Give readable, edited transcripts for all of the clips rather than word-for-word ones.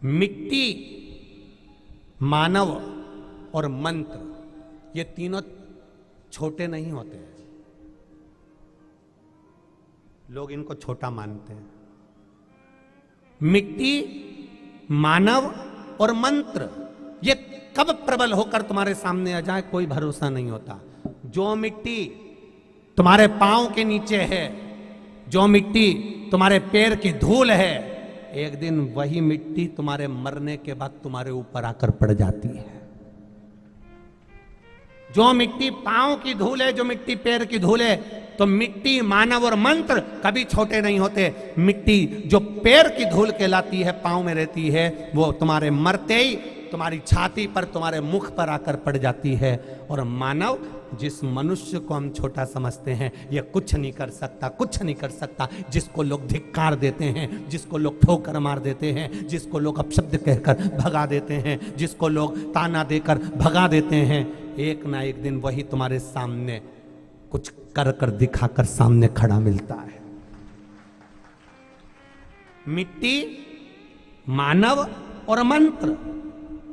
मिट्टी, मानव और मंत्र, ये तीनों छोटे नहीं होते हैं। लोग इनको छोटा मानते हैं। मिट्टी, मानव और मंत्र, ये कब प्रबल होकर तुम्हारे सामने आ जाए कोई भरोसा नहीं होता। जो मिट्टी तुम्हारे पांव के नीचे है, जो मिट्टी तुम्हारे पैर की धूल है, एक दिन वही मिट्टी तुम्हारे मरने के बाद तुम्हारे ऊपर आकर पड़ जाती है। जो मिट्टी पांव की धूल है, जो मिट्टी पैर की धूल है, तो मिट्टी, मानव और मंत्र कभी छोटे नहीं होते। मिट्टी जो पैर की धूल कहलाती है, पांव में रहती है, वो तुम्हारे मरते ही तुम्हारी छाती पर, तुम्हारे मुख पर आकर पड़ जाती है। और मानव, जिस मनुष्य को हम छोटा समझते हैं, ये कुछ नहीं कर सकता, कुछ नहीं कर सकता, जिसको लोग धिक्कार देते हैं, जिसको लोग ठोकर मार देते हैं, जिसको लोग अपशब्द कहकर भगा देते हैं, जिसको लोग ताना देकर भगा देते हैं, एक ना एक दिन वही तुम्हारे सामने कुछ कर कर दिखाकर सामने खड़ा मिलता है। मिट्टी, मानव और मंत्र,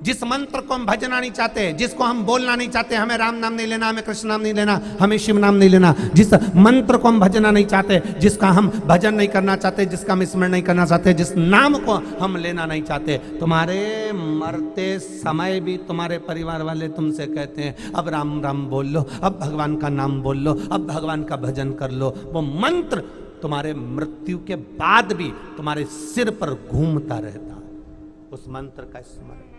जिस मंत्र को हम भजना नहीं चाहते, जिसको हम बोलना नहीं चाहते, हमें राम नाम नहीं लेना, हमें कृष्ण नाम नहीं लेना, हमें शिव नाम नहीं लेना, जिस मंत्र को हम भजना नहीं चाहते, जिसका हम भजन नहीं करना चाहते, जिसका हम स्मरण नहीं करना चाहते, जिस नाम को हम लेना नहीं चाहते, तुम्हारे मरते समय भी तुम्हारे परिवार वाले तुमसे कहते हैं अब राम राम बोल लो, अब भगवान का नाम बोल लो, अब भगवान का भजन कर लो। वो मंत्र तुम्हारे मृत्यु के बाद भी तुम्हारे सिर पर घूमता रहता, उस मंत्र का स्मरण।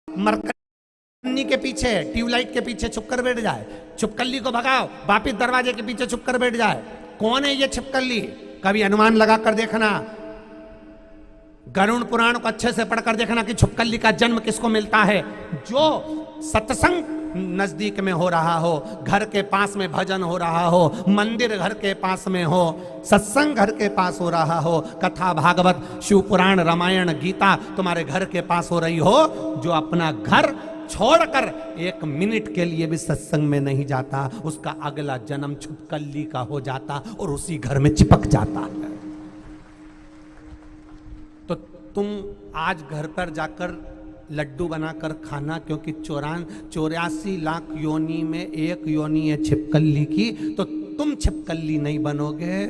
मरकन्नी के पीछे, ट्यूबलाइट के पीछे छुप कर बैठ जाए, छुपकली को भगाओ, वापिस दरवाजे के पीछे छुप कर बैठ जाए। कौन है ये छिपकली? कभी अनुमान लगाकर देखना, गरुड़ पुराण को अच्छे से पढ़कर देखना कि छिपकली का जन्म किसको मिलता है। जो सत्संग नजदीक में हो रहा हो, घर के पास में भजन हो रहा हो, मंदिर घर के पास में हो, सत्संग घर के पास हो रहा हो, कथा भागवत शिव पुराण रामायण गीता तुम्हारे घर के पास हो रही हो, जो अपना घर छोड़कर एक मिनट के लिए भी सत्संग में नहीं जाता, उसका अगला जन्म छिपकली का हो जाता और उसी घर में चिपक जाता है। तो तुम आज घर पर जाकर लड्डू बनाकर खाना, क्योंकि 84 लाख योनि में एक योनि है छिपकली की, तो तुम छिपकली नहीं बनोगे,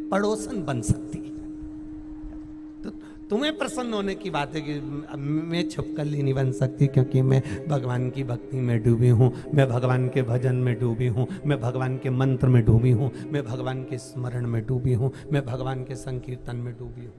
पड़ोसन बन सकती है। तो तुम्हें प्रसन्न होने की बात है कि मैं छिपकली नहीं बन सकती, क्योंकि मैं भगवान की भक्ति में डूबी हूँ, मैं भगवान के भजन में डूबी हूँ, मैं भगवान के मंत्र में डूबी हूँ, मैं भगवान के स्मरण में डूबी हूँ, मैं भगवान के संकीर्तन में डूबी हूँ।